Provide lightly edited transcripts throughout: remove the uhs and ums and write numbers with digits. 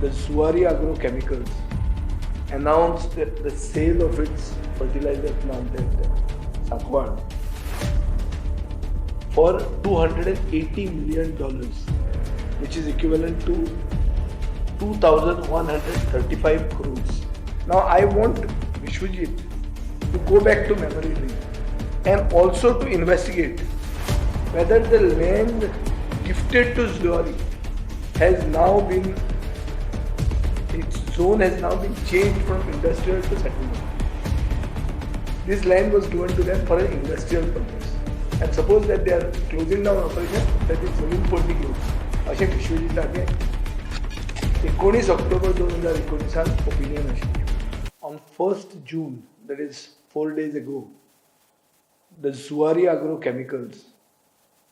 the Zuari Agrochemicals announced the sale of its fertilizer plant at Sakwal for $280 million, which is equivalent to 2,135 crores. Now I want Vishwajit to go back to memory lane and also to investigate whether the land gifted to Zuari has now been, its zone has now been changed from industrial to settlement. This land was given to them for an industrial purpose. And suppose that they are closing down operation, that is जमीन पडली घेऊन अशें विश्वजिताचे 19 October 2019 opinion आशिल्लें. On 1st June, that is 4 days ago, the Zuari Agrochemicals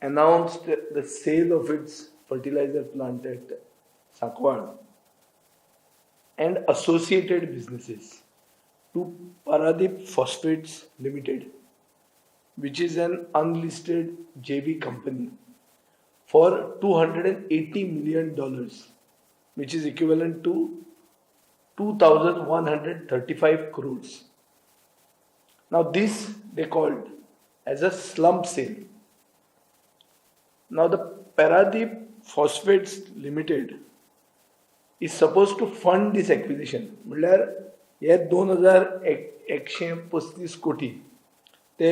announced the sale of its fertilizer plant at Sakwal and associated businesses to Paradip Phosphates Limited, which is an unlisted JV company, for $280 million, which is equivalent to 2,135 crores. Now this they called as a slump sale. Now the Paradip Phosphates Limited is supposed to fund this acquisition. म्हणल्यार हे 2,135 कोटी ते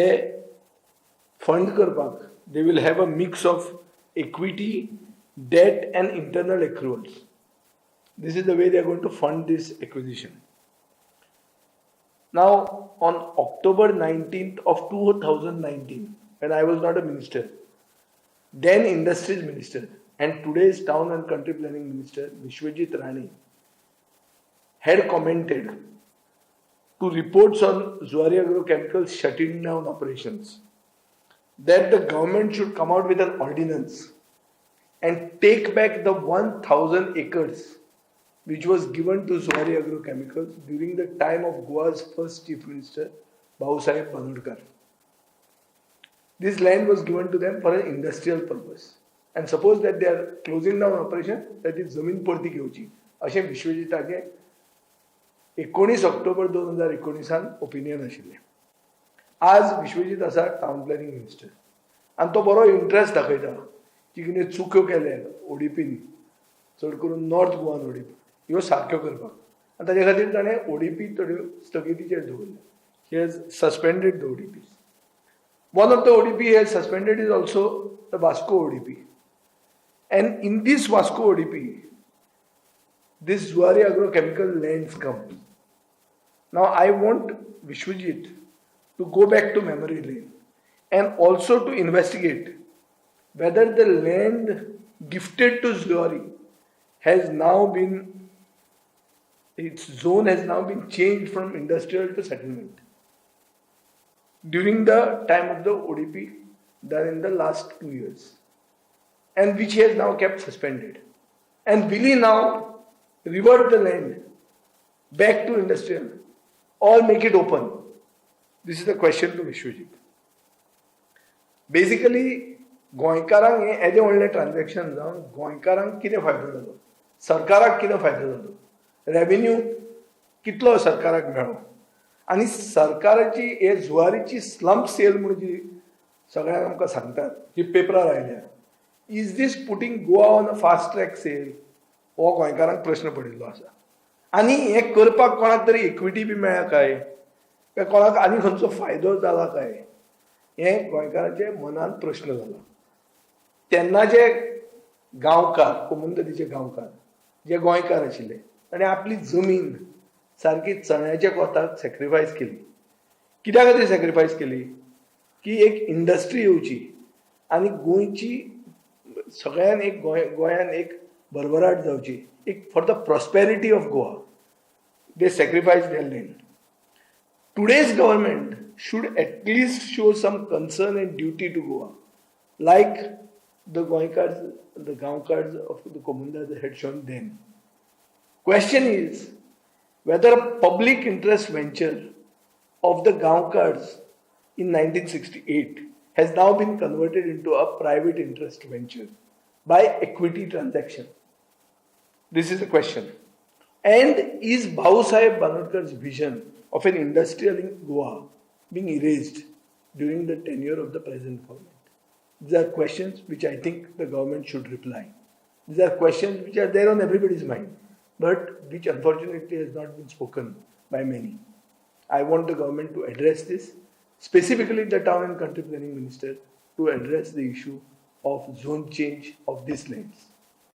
fund करपाक they will have a mix of equity, debt and internal accruals. This is the way they are going to fund this acquisition. Now, on October 19th of 2019, when I was not a minister, then Industries Minister and today's Town and Country Planning Minister, Vishwajit Rani, had commented to reports on Zuari Agrochemicals shutting down operations that the government should come out with an ordinance and take back the 1,000 acres which was given to Zuari Agrochemicals during the time of Goa's first Chief Minister, Bandodkar. This land was given to them for an industrial purpose. And suppose that they are closing down operation, that is जमीन परती घेवची अशें विश्वजिताचे 19 October 2019 opinion आशिल्लें. आज विश्वजीत आसा town planning minister आनी तो बरो इंट्रस्ट दाखयता की कितें चुक्यो केल्या ओडीपीन, चड करून नॉर्थ गोवान ओडीपी ह्यो सारक्यो करपाक, आनी ताचे खातीर ताणें ओडीपी थोड्यो स्थगितीचेर दवरल्या. He has suspended the ODPs. One of the ODP he has suspended is also the Vasco ODP. And in this Vasco ODP, this Zuari Agrochemical lands come. Now I want Vishwajit to go back to memory lane and also to investigate whether the land gifted to Zuari has now been, its zone has now been changed from industrial to settlement during the time of the ODP done in the last 2 years, and which he has now kept suspended. And will he now revert the land back to industrial or make it open? This is the question to Vishwajit. Basically, गोंयकारांक हें एदें व्हडलें transaction जावन गोंयकारांक कितें फायदो जालो, सरकाराक कितें फायदो जालो, रेव्हेन्यू कितलो सरकाराक मेळ्ळो, आनी सरकाराची हे जुवारीची स्लम्प सेल म्हणून जी सगळ्यांक आमकां सांगतात, जी पेपरार आयल्या, is this putting Goa on a fast track sale, हो गोंयकारांक प्रश्न पडिल्लो आसा. आनी हें करपाक कोणाक तरी इक्विटी बी मेळ्ळा काय कोणाक आनी खंयचो फायदो जाला काय, हें गोंयकारांचे मनांत प्रश्न जाला. तेन्ना जे गांवकार, कोमुनदरीचे गांवकार, जे गोंयकार आशिल्ले, ताणें आपली जमीन सारकी चण्याच्या कोताक सॅक्रिफायस केली. कित्या खातीर सॅक्रिफायस केली? की एक इंडस्ट्री येवची आनी गोंयची सगळ्यान एक गोंयान एक भरभराट जावची, एक for the prosperity of Goa. They sacrifice their land. Today's government should at least show some concern and duty to Goa, like the Goinkars, the Gaonkars of the Komunda had shown then. Question is whether a public interest venture of the Gaonkars in 1968 has now been converted into a private interest venture by equity transaction. This is the question. And is Bhau Bandodkar's vision of an industrial in Goa being erased during the tenure of the present government? These are questions which I think the government should reply. These are questions which are there on everybody's mind, but which unfortunately has not been spoken by many. I want the government to address this, specifically the Town and Country Planning Minister, to address the issue of zone change of these lands.